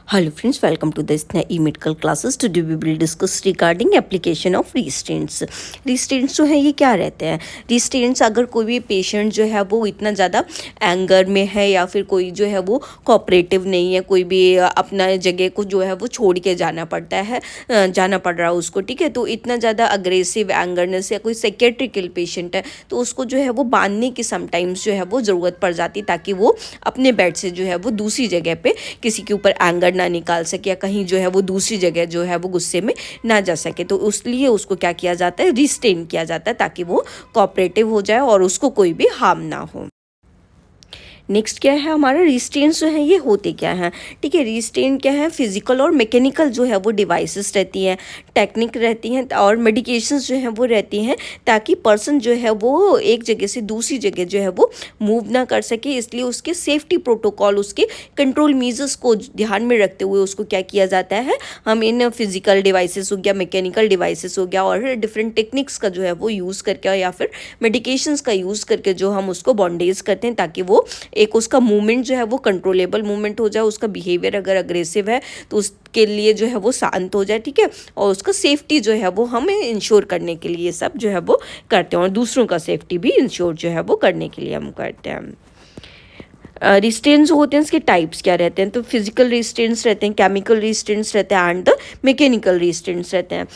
Hello friends, welcome to this e-medical classes. Today we will discuss regarding application of restraints. Restraints जो है ये क्या रहते हैं? Restraints अगर कोई भी पेशेंट जो है वो इतना ज़्यादा एंगर में है या फिर कोई जो है वो कोऑपरेटिव नहीं है, कोई भी अपना जगह को जो है वो छोड़ के जाना पड़ता है, जाना पड़ रहा है उसको, ठीक है। तो इतना ज़्यादा अग्रेसिव एंगरनेस या कोई साइकेट्रिकल पेशेंट है तो उसको जो है वो बांधने की समटाइम्स जो है वो ज़रूरत पड़ जाती ताकि वो अपने बेड से जो है वो दूसरी जगह पे किसी के ऊपर एंगर ना निकाल सके या कहीं जो है वो दूसरी जगह जो है वो गुस्से में ना जा सके। तो उसलिए उसको क्या किया जाता है, रिस्ट्रेन किया जाता है ताकि वो कोऑपरेटिव हो जाए और उसको कोई भी हार्म ना हो। नेक्स्ट क्या है हमारा, रिस्ट्रेंट्स जो है ये होते क्या हैं, ठीक है। रिस्ट्रेंट क्या है, फिजिकल और मैकेनिकल जो है वो डिवाइसेस रहती हैं, टेक्निक रहती हैं और मेडिकेशंस जो हैं वो रहती हैं ताकि पर्सन जो है वो एक जगह से दूसरी जगह जो है वो मूव ना कर सके। इसलिए उसके सेफ्टी प्रोटोकॉल, उसके कंट्रोल मेजर्स को ध्यान में रखते हुए उसको क्या किया जाता है, हम इन फिजिकल डिवाइसेस हो गया, मैकेनिकल डिवाइसेस हो गया और डिफरेंट टेक्निक्स का जो है वो यूज़ करके या फिर मेडिकेशंस का यूज़ करके जो हम उसको बॉन्डेज करते हैं ताकि वो एक उसका मूवमेंट जो है वो कंट्रोलेबल मूवमेंट हो जाए, उसका बिहेवियर अगर अग्रेसिव है तो उसके लिए जो है वो शांत हो जाए, ठीक है। और उसका सेफ्टी जो है वो हमें इंश्योर करने के लिए सब जो है वो करते हैं और दूसरों का सेफ्टी भी इंश्योर जो है वो करने के लिए हम करते हैं। रिस्ट्रेंट्स होते हैं, इसके टाइप्स क्या रहते हैं, तो फिजिकल रिस्ट्रेंट्स रहते हैं, केमिकल रिस्ट्रेंट्स रहते हैं एंड द मैकेनिकल रिस्ट्रेंट्स रहते हैं।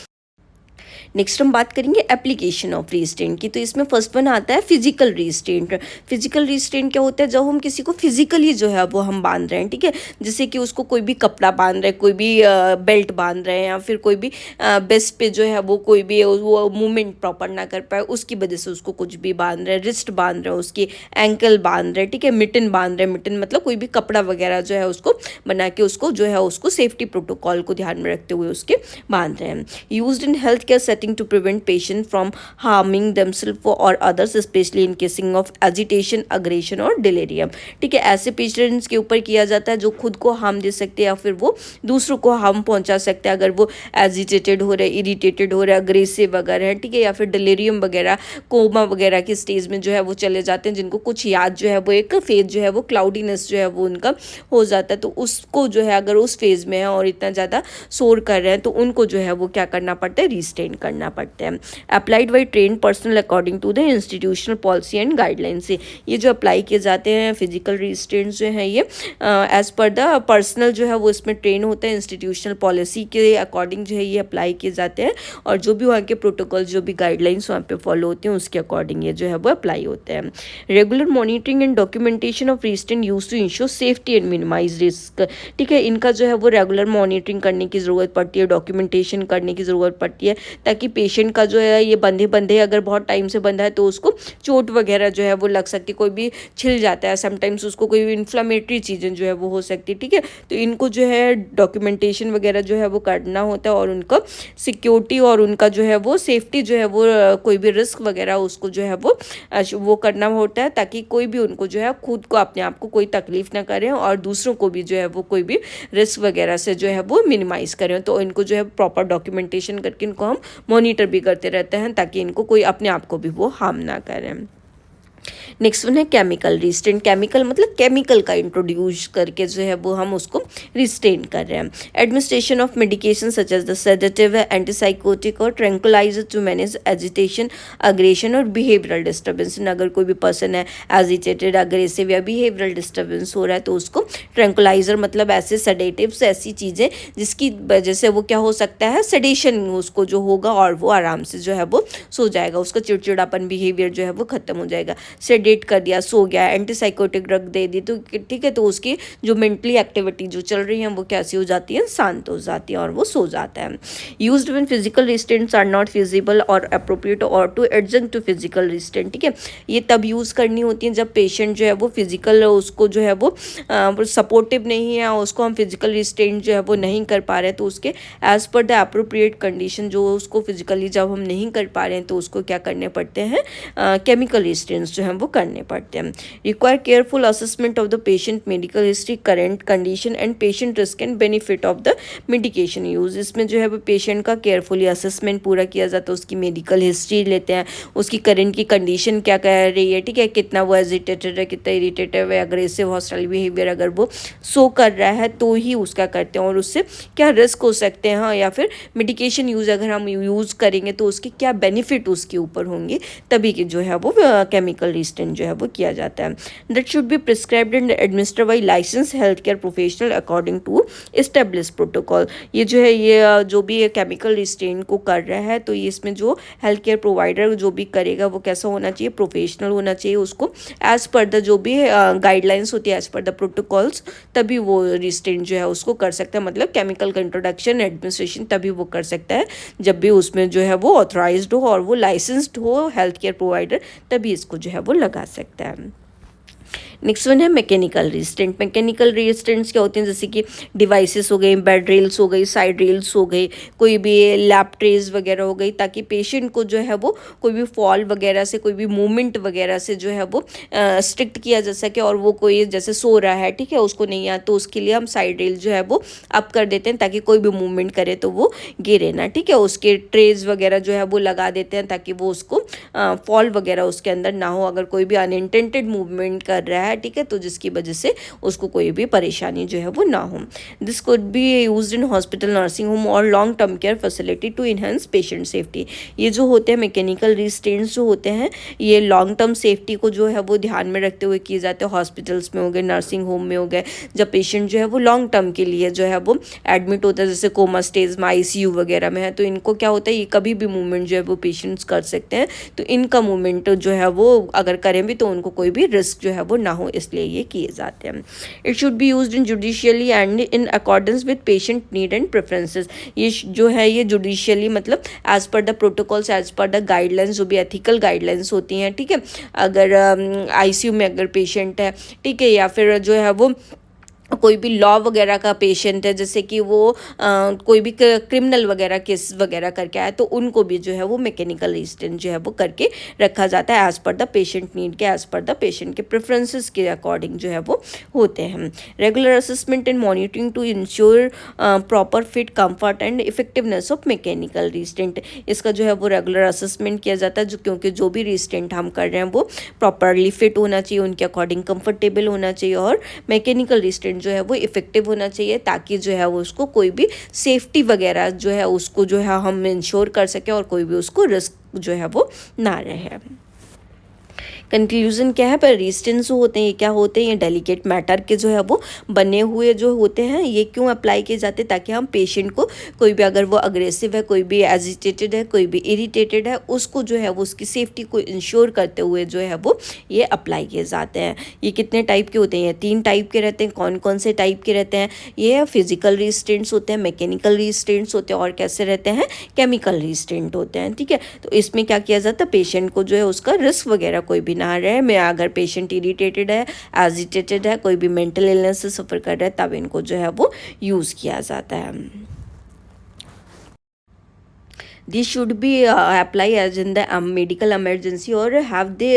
नेक्स्ट हम बात करेंगे एप्लीकेशन ऑफ रिस्ट्रेंट की। तो इसमें फर्स्ट वन आता है फिजिकल रिस्ट्रेंट। फिजिकल रिस्ट्रेंट क्या होता है, जब हम किसी को फिजिकली जो है वो हम बांध रहे हैं, ठीक है। जैसे कि उसको कोई भी कपड़ा बांध रहे हैं, कोई भी बेल्ट बांध रहे हैं या फिर कोई भी बेस्ट पे जो है वो कोई भी वो मूवमेंट प्रॉपर ना कर पाए उसकी वजह से उसको कुछ भी बांध रहे हैं, रिस्ट बांध रहे हैं, उसकी एंकल बांध रहे हैं, ठीक है। मिटन बांध रहे हैं, मिटन मतलब कोई भी कपड़ा वगैरह जो है उसको बना के उसको जो है उसको सेफ्टी प्रोटोकॉल को ध्यान में रखते हुए उसके बांध रहे हैं। Used in health care to prevent patient from harming themselves or others, especially in cases of agitation, aggression और delirium, ठीक है। ऐसे पेशेंट्स के ऊपर किया जाता है जो खुद को हार्म दे सकते हैं या फिर वो दूसरों को हार्म पहुंचा सकते हैं अगर वो एजिटेटेड हो रहे, इरिटेटेड हो रहे, अग्रेसिव वगैरह है, ठीक है। या फिर डिलीरियम वगैरह, कोमा वगैरह की स्टेज में जो है वो चले जाते हैं, जिनको कुछ याद जो है वो एक फेज जो है वो क्लाउडीनेस जो है वो उनका हो जाता है। तो उसको जो है अगर उस फेज में है और इतना ज़्यादा शोर कर रहे हैं तो उनको जो है वो क्या करना पड़ता है, रिस्ट्रेन करना पड़ता है। Applied by train personnel according to the institutional policy and guideline से ये जो अप्लाई किए जाते हैं फिजिकल रिस्ट्रेंट्स जो है ये एज पर द पर्सनल जो है वो इसमें ट्रेन होता है, इंस्टीट्यूशनल पॉलिसी के अकॉर्डिंग जो है ये अप्लाई किए जाते हैं और जो भी वहाँ के प्रोटोकॉल जो भी गाइडलाइंस वहाँ पे फॉलो होते हैं उसके अकॉर्डिंग ये जो है वो अप्लाई होते हैं। Regular monitoring and documentation of restraint use to ensure safety and minimize risk, ठीक है। इनका जो है वो रेगुलर मॉनिटरिंग करने की ज़रूरत पड़ती है, डॉक्यूमेंटेशन करने की ज़रूरत पड़ती है ताकि पेशेंट का जो है ये बंधे बंधे अगर बहुत टाइम से बंधा है तो उसको चोट वगैरह जो है वो लग सकती है, कोई भी छिल जाता है समटाइम्स, उसको कोई भी इन्फ्लामेटरी चीज़ें जो है वो हो सकती है, ठीक है। तो इनको जो है डॉक्यूमेंटेशन वगैरह जो है वो करना होता है और उनका सिक्योरिटी और उनका जो है वो सेफ्टी जो है वो कोई भी रिस्क वगैरह उसको जो है वो करना होता है ताकि कोई भी उनको जो है खुद को अपने आप को कोई तकलीफ ना करें और दूसरों को भी जो है वो कोई भी रिस्क वगैरह से जो है वो मिनिमाइज़ करें। तो इनको जो है प्रॉपर डॉक्यूमेंटेशन करके इनको हम मॉनिटर भी करते रहते हैं ताकि इनको कोई अपने आप को भी वो हार्म ना करें। नेक्स्ट वन है केमिकल रिस्ट्रेंट। केमिकल मतलब केमिकल का इंट्रोड्यूस करके जो है वो हम उसको रिस्ट्रेन कर रहे हैं। Administration of medication such as the sedative, antipsychotic और tranquilizer to manage agitation, aggression और बिहेवियरल डिस्टर्बेंस। अगर कोई भी पर्सन है एजिटेटेड, अग्रेसिव या बिहेवियरल डिस्टर्बेंस हो रहा है तो उसको ट्रैंकुलाइजर मतलब ऐसे सेडेटिव्स, ऐसी चीज़ें जिसकी वजह से वो क्या हो सकता है, सेडेशन उसको जो होगा और वो आराम से जो है वो सो जाएगा, उसका चिड़चिड़ापन बिहेवियर जो है वो खत्म हो जाएगा। सेडेट कर दिया, सो गया, एंटीसाइकोटिक ड्रग दे दी तो ठीक है, तो उसकी जो मेंटली एक्टिविटी जो चल रही है वो कैसी हो जाती है, शांत हो जाती है और वो सो जाता है। Used when physical restraints are not feasible और अप्रोप्रिएट और to adjunct to physical restraint, ठीक है। ये तब यूज़ करनी होती है जब पेशेंट जो है वो फिजिकल उसको जो है वो सपोर्टिव नहीं है, उसको हम फिजिकल रिस्ट्रेंट जो है वो नहीं कर पा रहे हैं तो उसके as per the appropriate condition जो उसको फिजिकली जब हम नहीं कर पा रहे हैं तो उसको क्या करने पड़ते हैं, केमिकल रिस्ट्रेंट्स जो हैं वो करने पड़ते हैं। Require careful assessment of the patient medical history, current condition and patient risk and benefit of the medication use. इसमें जो है वो पेशेंट का केयरफुली असेसमेंट पूरा किया जाता है, उसकी मेडिकल हिस्ट्री लेते हैं, उसकी करेंट की कंडीशन क्या कह रही है, ठीक है, कितना वो एजिटेटेड है, कितना इरिटेटिव है, अग्रेसिव हॉस्टाइल बिहेवियर अगर वो शो कर रहा है तो ही उसका करते हैं, और उससे क्या रिस्क हो सकते हैं, हाँ, या फिर मेडिकेशन यूज अगर हम यूज़ करेंगे तो उसके क्या बेनिफिट उसके ऊपर होंगे, तभी कि जो है वो केमिकल रिस्ट्रेंट जो है वो किया जाता है। That should be prescribed and administered by license health care professional according to establish protocol. ये जो है ये जो भी केमिकल रिस्ट्रेंट को कर रहा है तो ये इसमें जो हेल्थ केयर प्रोवाइडर जो भी करेगा वो कैसा होना चाहिए, प्रोफेशनल होना चाहिए, उसको एज पर द जो भी गाइडलाइंस होती है, एज पर द प्रोटोकॉल्स, तभी वो रिस्ट्रेंट जो है उसको कर सकता है। मतलब केमिकल का इंट्रोडक्शन एडमिनिस्ट्रेशन तभी वो कर सकता है जब भी उसमें जो है वो ऑथराइज्ड हो और वो लाइसेंस्ड हो हेल्थ केयर प्रोवाइडर, तभी इसको जो है वो लगा सकता है। नेक्स्ट वन है मैकेनिकल रिस्ट्रेंट। मैकेनिकल रिस्ट्रेंट्स क्या होते हैं, जैसे कि डिवाइसेस हो गई, बेड रेल्स हो गई, साइड रेल्स हो गई, कोई भी लैप ट्रेज वगैरह हो गई, ताकि पेशेंट को जो है वो कोई भी फॉल वगैरह से, कोई भी मूवमेंट वगैरह से जो है वो स्ट्रिक्ट किया जा सके, और वो कोई जैसे सो रहा है, ठीक है, उसको नहीं आता तो उसके लिए हम साइड रेल जो है वो अप कर देते हैं ताकि कोई भी मूवमेंट करे तो वो गिरे ना, ठीक है। उसके ट्रेज वगैरह जो है वो लगा देते हैं ताकि वो उसको फॉल वगैरह उसके अंदर ना हो, अगर कोई भी अनइंटेंटेड मूवमेंट कर रहा है, ठीक है, तो जिसकी वजह से उसको कोई भी परेशानी जो है वो ना हो। This could be used in hospital, nursing home और long term care facility to enhance patient safety. ये जो होते हैं मैकेनिकल रिस्ट्रेंट्स जो होते हैं, ये लॉन्ग टर्म सेफ्टी को जो है वो ध्यान में रखते हुए किए जाते हैं। हॉस्पिटल्स में हो गए, नर्सिंग होम में हो गए, जब पेशेंट जो है वो लॉन्ग टर्म के लिए जो है वो एडमिट होता है, जैसे कोमा स्टेज में, ICU वगैरह में है, तो इनको क्या होता है, ये कभी भी मूवमेंट जो है वो पेशेंट्स कर सकते हैं, तो इनका मूवमेंट जो है वो अगर करें भी तो उनको कोई भी रिस्क जो है वो ना हो, इसलिए ये किए जाते हैं। It should be used in judicially and in accordance with patient need and preferences. ये जो है ये जुडिशियली मतलब as per the protocols, as per the guidelines, जो भी एथिकल गाइडलाइंस होती हैं, ठीक है। अगर ICU में अगर पेशेंट है, ठीक है, या फिर जो है वो कोई भी लॉ वगैरह का पेशेंट है, जैसे कि वो कोई भी क्रिमिनल वगैरह केस वगैरह करके आए, तो उनको भी जो है वो मैकेनिकल रिस्ट्रेंट जो है वो करके रखा जाता है, as per the patient need के, एज पर द पेशेंट के प्रेफरेंसेस के अकॉर्डिंग जो है वो होते हैं। Regular assessment and monitoring to ensure proper fit, comfort and effectiveness of mechanical restraint. इसका जो है वो रेगुलर असेसमेंट किया जाता है, जो क्योंकि जो भी रिस्ट्रेंट हम कर रहे हैं वो प्रॉपरली फिट होना चाहिए, उनके अकॉर्डिंग कंफर्टेबल होना चाहिए, और मैकेनिकल रिस्ट्रेंट जो है वो इफेक्टिव होना चाहिए, ताकि जो है वो उसको कोई भी सेफ्टी वगैरह जो है उसको जो है हम इंश्योर कर सके और कोई भी उसको रिस्क जो है वो ना रहे। कंक्लूजन क्या है, पर रिस्ट्रेंट्स जो होते हैं ये क्या होते हैं, ये डेलिकेट मैटर के जो है वो बने हुए जो होते हैं। ये क्यों अप्लाई किए जाते हैं, ताकि हम पेशेंट को कोई भी अगर वो अग्रेसिव है, कोई भी एजिटेटेड है, कोई भी इरिटेटेड है, उसको जो है वो उसकी सेफ्टी को इंश्योर करते हुए जो है वो ये अप्लाई किए जाते हैं। ये कितने टाइप के होते हैं, ये 3 टाइप के रहते हैं। कौन कौन से टाइप के रहते हैं, ये फिजिकल रिस्ट्रेंट्स होते हैं, मैकेनिकल रिस्ट्रेंट्स होते हैं, और कैसे रहते हैं, केमिकल रिस्ट्रेंट होते हैं, ठीक है। तो इसमें क्या किया जाता है, पेशेंट को जो है उसका रिस्क वगैरह कोई भी ना रहे। मैं अगर पेशेंट इरिटेटेड है, एजिटेटेड है, कोई भी मेंटल इलनेस से सफ़र कर रहा है, तब इनको जो है वो यूज़ किया जाता है। This should be apply as in the medical emergency or have the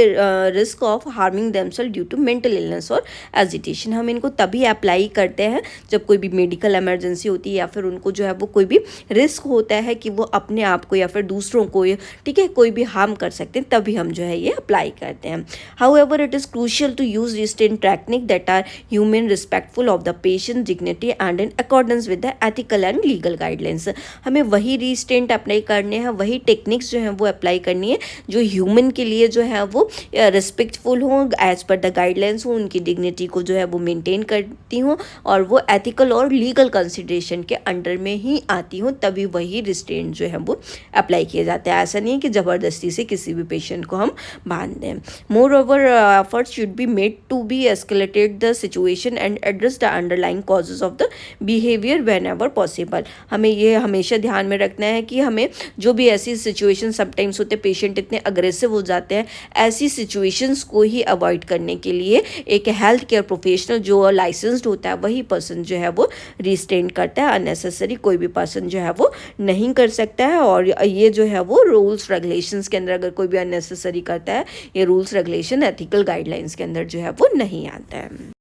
risk of harming themselves due to mental illness और agitation। हम इनको तभी अप्लाई करते हैं जब कोई भी मेडिकल इमरजेंसी होती है, या फिर उनको जो है वो कोई भी रिस्क होता है कि वो अपने आप को या फिर दूसरों को, ठीक है, कोई भी हार्म कर सकते हैं, तभी हम जो है ये अप्लाई करते हैं। However it is crucial to use restraint technique that are human, respectful of the patient dignity and in accordance with the ethical and legal guidelines. हमें वही रिस्ट्रेंट अप्लाई करने हैं, वही टेक्निक्स जो हैं वो अप्लाई करनी है जो ह्यूमन के लिए जो है वो रिस्पेक्टफुल हो, एज पर द गाइडलाइंस हो, उनकी डिग्निटी को जो है वो मेंटेन करती हो, और वो एथिकल और लीगल कंसिडरेशन के अंडर में ही आती हो, तभी वही रिस्ट्रेंट जो है वो अप्लाई किए जाते हैं। ऐसा नहीं है कि ज़बरदस्ती से किसी भी पेशेंट को हम बांध दें। Moreover efforts should be made to be escalated the situation and address the underlying causes of the behaviour whenever possible. हमें ये हमेशा ध्यान में रखना है कि हमें जो भी ऐसी सिचुएशन समटाइम्स होते हैं, पेशेंट इतने अग्रेसिव हो जाते हैं, ऐसी सिचुएशंस को ही अवॉइड करने के लिए एक हेल्थ केयर प्रोफेशनल जो लाइसेंस्ड होता है वही पर्सन जो है वो रिस्ट्रेन करता है। अननेसेसरी कोई भी पर्सन जो है वो नहीं कर सकता है। और ये जो है वो रूल्स रेगुलेशंस के अंदर अगर कोई भी अननेसेसरी करता है, ये रूल्स रेगुलेशन एथिकल गाइडलाइंस के अंदर जो है वो नहीं आता है।